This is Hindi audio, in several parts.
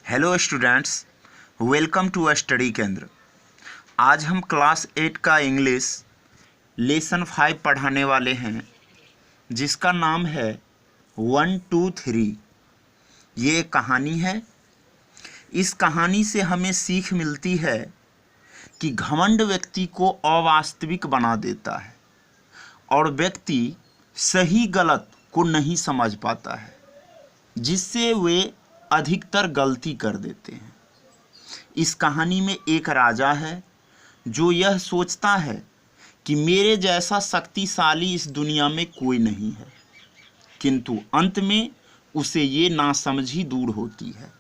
Hello students, welcome to study केंद्र। आज हम क्लास 8 का इंग्लिश लेसन 5 पढ़ाने वाले हैं, जिसका नाम है 1 2 3। ये कहानी है। इस कहानी से हमें सीख मिलती है कि घमंड व्यक्ति को अवास्तविक बना देता है और व्यक्ति सही गलत को नहीं समझ पाता है, जिससे वे अधिकतर गलती कर देते हैं। इस कहानी में एक राजा है जो यह सोचता है कि मेरे जैसा शक्तिशाली इस दुनिया में कोई नहीं है, किंतु अंत में उसे ये नासमझी दूर होती है।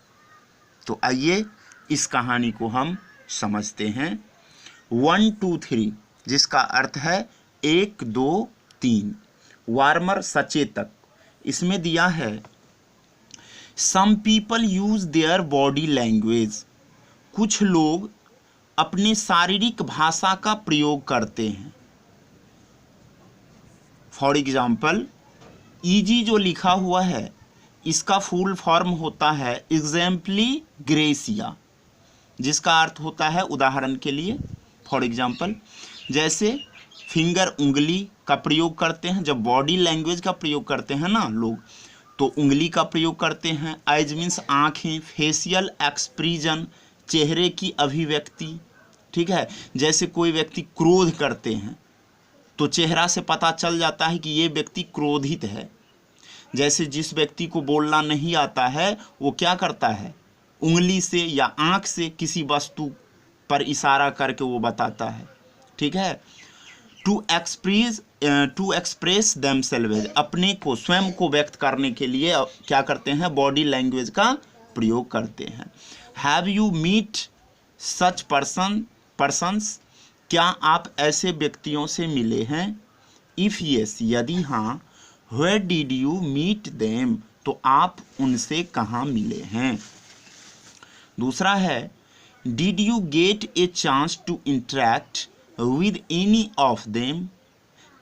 तो आइए इस कहानी को हम समझते हैं। 1 2 3, जिसका अर्थ है 1 2 3। वार्मर सचेतक। इसमें दिया है some people use their body language. कुछ लोग अपने शारीरिक भाषा का प्रयोग करते हैं। फॉर एग्जाम्पल, ईजी जो लिखा हुआ है इसका फुल फॉर्म होता है एग्जाम्पली ग्रेसिया, जिसका अर्थ होता है उदाहरण के लिए। फॉर एग्जाम्पल, जैसे फिंगर उंगली का प्रयोग करते हैं। जब बॉडी लैंग्वेज का प्रयोग करते हैं ना लोग, तो उंगली का प्रयोग करते हैं। आइज मीन्स आँखें, फेशियल एक्सप्रेशन चेहरे की अभिव्यक्ति, ठीक है। जैसे कोई व्यक्ति क्रोध करते हैं तो चेहरा से पता चल जाता है कि ये व्यक्ति क्रोधित है। जैसे जिस व्यक्ति को बोलना नहीं आता है वो क्या करता है, उंगली से या आँख से किसी वस्तु पर इशारा करके वो बताता है, ठीक है। टू एक्सप्रेस देमसेल्वेज, अपने को स्वयं को व्यक्त करने के लिए क्या करते हैं, बॉडी लैंग्वेज का प्रयोग करते हैं। Have you meet such persons, क्या आप ऐसे व्यक्तियों से मिले हैं। इफ़ येस, यदि हाँ, where did you meet them, तो आप उनसे कहाँ मिले हैं। दूसरा है did you get a chance to interact with any of them,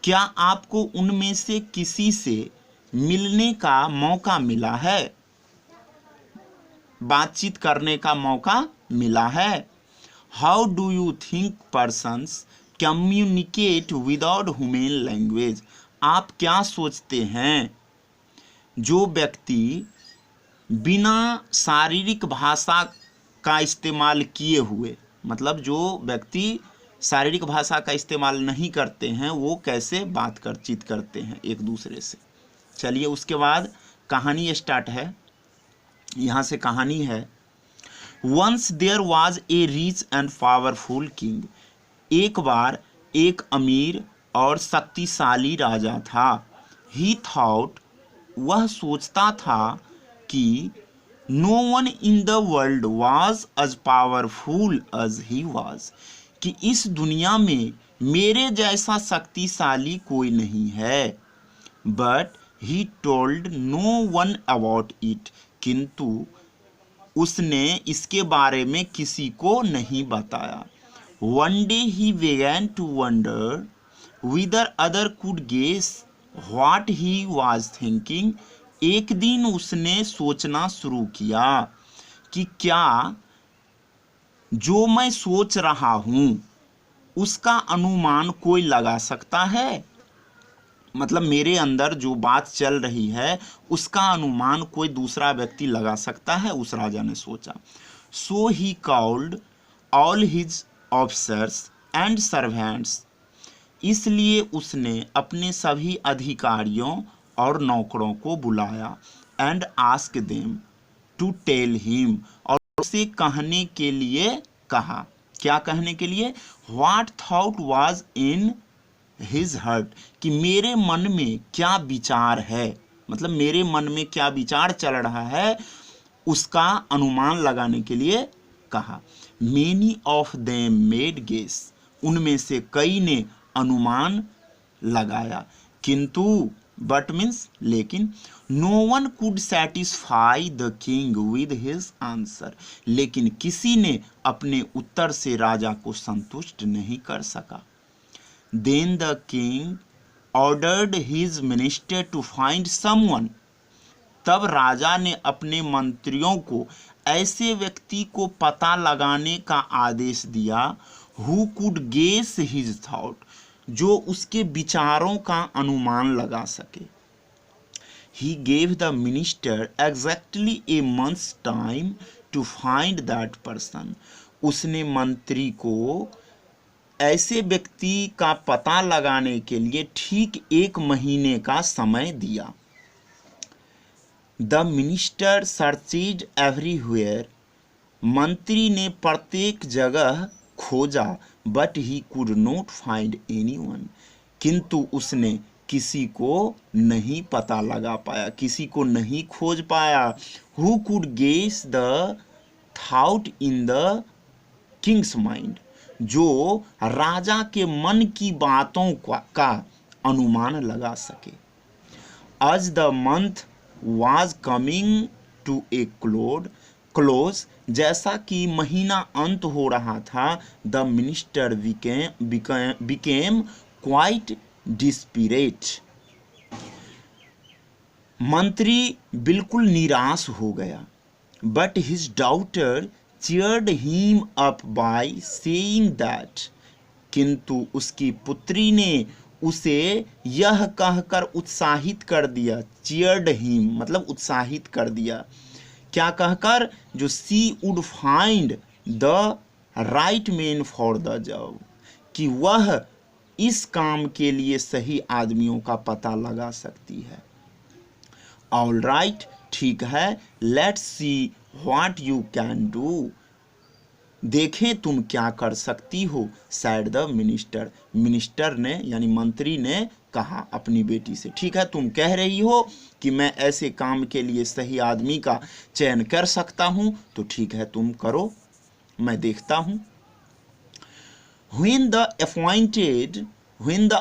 क्या आपको उनमें से किसी से मिलने का मौका मिला है, बातचीत करने का मौका मिला है। How do you think persons communicate without human language, आप क्या सोचते हैं जो व्यक्ति बिना शारीरिक भाषा का इस्तेमाल किए हुए, मतलब जो व्यक्ति शारीरिक भाषा का इस्तेमाल नहीं करते हैं, वो कैसे बातचीत करते हैं एक दूसरे से। चलिए उसके बाद कहानी स्टार्ट है। यहाँ से कहानी है, once there was a rich and powerful king, एक बार एक अमीर और शक्तिशाली राजा था। ही थॉट, वह सोचता था कि no one in the world was as powerful as he was, कि इस दुनिया में मेरे जैसा शक्तिशाली कोई नहीं है। But he told no one about it, किंतु उसने इसके बारे में किसी को नहीं बताया। One day he began to wonder whether other could guess what he was thinking, एक दिन उसने सोचना शुरू किया कि क्या जो मैं सोच रहा हूं उसका अनुमान कोई लगा सकता है, मतलब मेरे अंदर जो बात चल रही है उसका अनुमान कोई दूसरा व्यक्ति लगा सकता है, उस राजा ने सोचा। So he called all his officers and servants, इसलिए उसने अपने सभी अधिकारियों और नौकरों को बुलाया। And ask them to tell him, और उसे कहने के लिए कहा। क्या कहने के लिए, what thought was in his heart, कि मेरे मन में क्या विचार है, मतलब मेरे मन में क्या विचार चल रहा है उसका अनुमान लगाने के लिए कहा। Many of them made guess, उनमें से कई ने अनुमान लगाया, किंतु बट मीन्स लेकिन, no one could satisfy the king with his answer, लेकिन किसी ने अपने उत्तर से राजा को संतुष्ट नहीं कर सका। Then the king ordered his minister to find someone, तब राजा ने अपने मंत्रियों को ऐसे व्यक्ति को पता लगाने का आदेश दिया who could guess his thought, जो उसके विचारों का अनुमान लगा सके। He gave the minister exactly a month's time to find that person. उसने मंत्री को ऐसे व्यक्ति का पता लगाने के लिए ठीक 1 महीने का समय दिया। The minister searched everywhere. मंत्री ने प्रत्येक जगह खोजा, but he could not find anyone. किंतु उसने किसी को नहीं पता लगा पाया, किसी को नहीं खोज पाया। Who could guess the thought in the king's mind? जो राजा के मन की बातों का अनुमान लगा सके। As the month was coming to a close, जैसा कि महीना अंत हो रहा था, the minister became quite डिस्पिरेट। मंत्री बिल्कुल निराश हो गया। But his daughter cheered him up by saying that, किंतु उसकी पुत्री ने उसे यह कहकर उत्साहित कर दिया। चीयर्ड हिम मतलब उत्साहित कर दिया। क्या कहकर? जो she would find the right man for the job, कि वह इस काम के लिए सही आदमियों का पता लगा सकती है। ऑल राइट, ठीक है, let's see what you can do, देखें तुम क्या कर सकती हो, सैड द मिनिस्टर, मिनिस्टर ने यानी मंत्री ने कहा अपनी बेटी से। ठीक है, तुम कह रही हो कि मैं ऐसे काम के लिए सही आदमी का चयन कर सकता हूं, तो ठीक है तुम करो, मैं देखता हूं। When the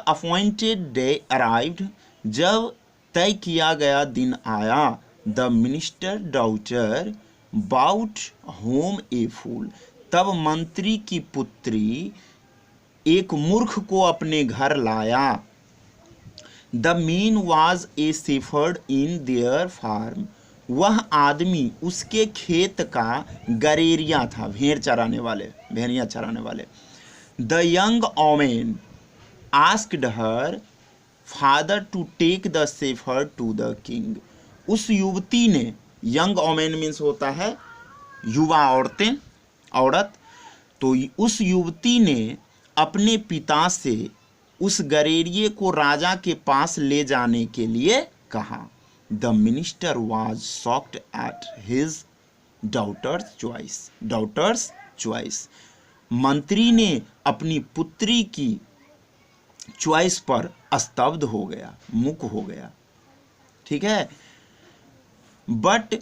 appointed day arrived, जब तय किया गया दिन आया, the minister daughter brought home a fool, तब मंत्री की पुत्री एक मूर्ख को अपने घर लाया। The man was a shepherd in their farm, वह आदमी उसके खेत का गरेरिया था, भेड़िया चराने वाले। The young woman asked her father to take the shepherd to the king. उस युवती ने, young woman मीन्स होता है युवा औरत, तो उस युवती ने अपने पिता से उस गरेरिये को राजा के पास ले जाने के लिए कहा। The minister was shocked at his daughter's choice. मंत्री ने अपनी पुत्री की चॉइस पर स्तब्ध हो गया, मुक हो गया। ठीक है, but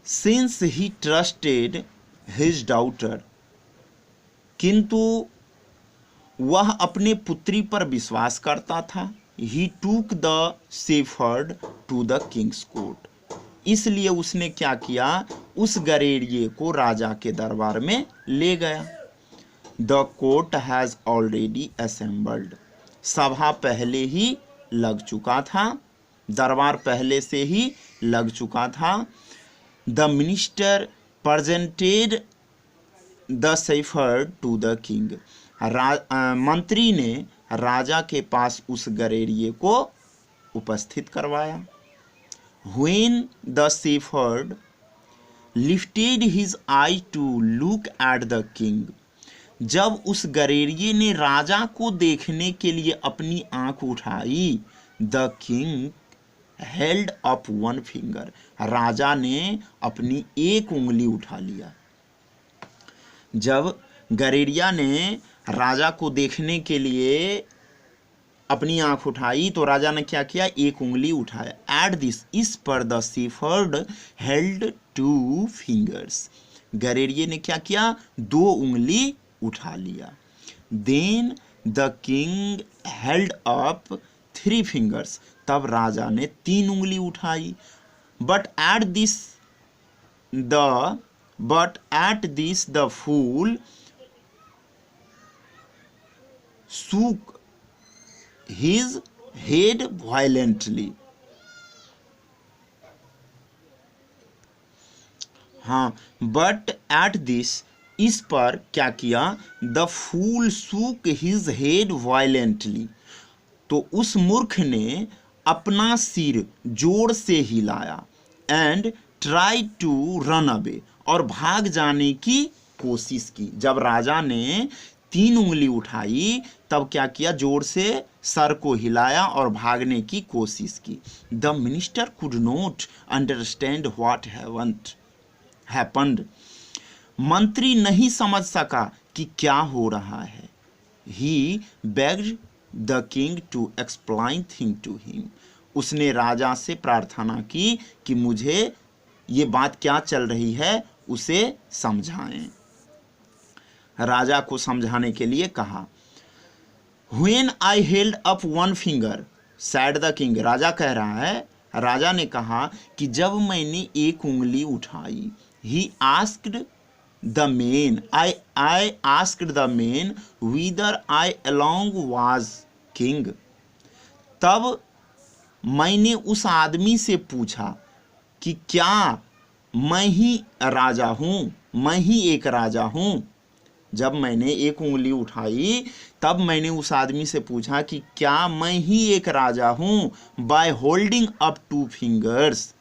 since he trusted his daughter, किंतु वह अपने पुत्री पर विश्वास करता था। He took the shepherd to the king's court, इसलिए उसने क्या किया, उस गरेरिये को राजा के दरबार में ले गया। The court has already assembled, सभा पहले ही लग चुका था, दरबार पहले से ही लग चुका था। The minister presented the shepherd to the king, मंत्री ने राजा के पास उस गरेरिये को उपस्थित करवाया। When the shepherd lifted his eye to look at the king, जब उस गरेरिये ने राजा को देखने के लिए अपनी आंख उठाई, the king held up one finger, राजा ने अपनी एक उंगली उठा लिया। जब गरेरिया ने राजा को देखने के लिए अपनी आंख उठाई तो राजा ने क्या किया, एक उंगली उठाया। एट दिस, इस पर द शेफर्ड हेल्ड 2 फिंगर्स, गरेरिये ने क्या किया, 2 उंगली उठा लिया। Then the king held up 3 fingers, तब राजा ने 3 उंगली उठाई। But at this the fool shook his head violently, हाँ, बट एट दिस, इस पर क्या किया, the fool shook his head violently, तो उस मूर्ख ने अपना सिर जोर से हिलाया, and try to run away, और भाग जाने की कोशिश की। जब राजा ने 3 उंगली उठाई तब क्या किया, जोर से सर को हिलाया और भागने की कोशिश की। The minister could not understand what happened, मंत्री नहीं समझ सका कि क्या हो रहा है। He begged the king to explain thing to him, उसने राजा से प्रार्थना की कि मुझे ये बात क्या चल रही है उसे समझाएं। राजा को समझाने के लिए कहा। When I held up one finger, said the king, राजा कह रहा है, राजा ने कहा कि जब मैंने एक उंगली उठाई, he asked the man, I asked the man whether I alone was king, तब मैंने उस आदमी से पूछा कि क्या मैं ही राजा हूँ, मैं ही एक राजा हूँ। जब मैंने एक उंगली उठाई तब मैंने उस आदमी से पूछा कि क्या मैं ही एक राजा हूँ, बाय होल्डिंग अप 2 फिंगर्स,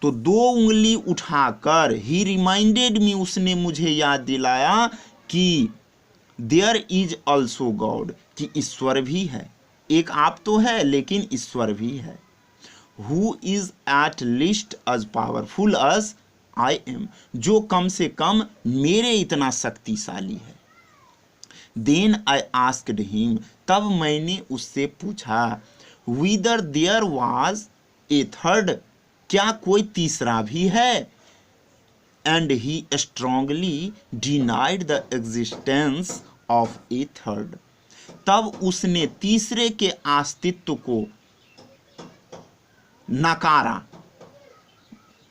तो 2 उंगली उठाकर, ही रिमाइंडेड मी, उसने मुझे याद दिलाया कि देयर इज ऑल्सो गॉड, कि ईश्वर भी है, एक आप तो है लेकिन ईश्वर भी है। Who is at least as powerful as I am, जो कम से कम मेरे इतना शक्तिशाली है। देन आई आस्क्ड हिम, तब मैंने उससे पूछा, विदर देयर वाज ए थर्ड, क्या कोई तीसरा भी है। And he strongly denied the existence of A third, तब उसने तीसरे के अस्तित्व को नकारा।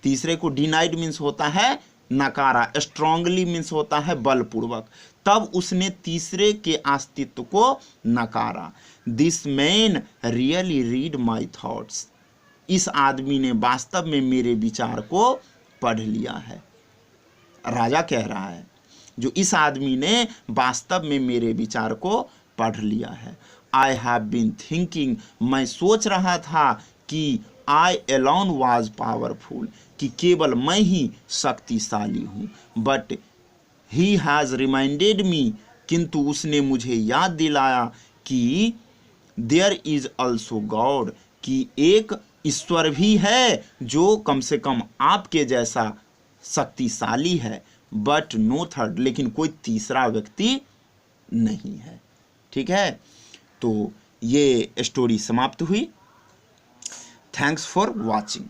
तीसरे को डिनाइड मीन्स होता है नकारा, स्ट्रांगली मीन्स होता है बलपूर्वक, तब उसने तीसरे के अस्तित्व को नकारा। This man really read my thoughts, इस आदमी ने वास्तव में मेरे विचार को पढ़ लिया है। राजा कह रहा है, जो इस आदमी ने वास्तव में मेरे विचार को पढ़ लिया है। आई हैव बीन थिंकिंग, मैं सोच रहा था कि आई अलोन वाज पावरफुल, कि केवल मैं ही शक्तिशाली हूँ। But he has reminded me, किंतु उसने मुझे याद दिलाया कि देयर इज ऑल्सो गॉड, कि एक ईश्वर भी है जो कम से कम आपके जैसा शक्तिशाली है, बट नो थर्ड, लेकिन कोई तीसरा व्यक्ति नहीं है। ठीक है, तो ये स्टोरी समाप्त हुई। Thanks for watching.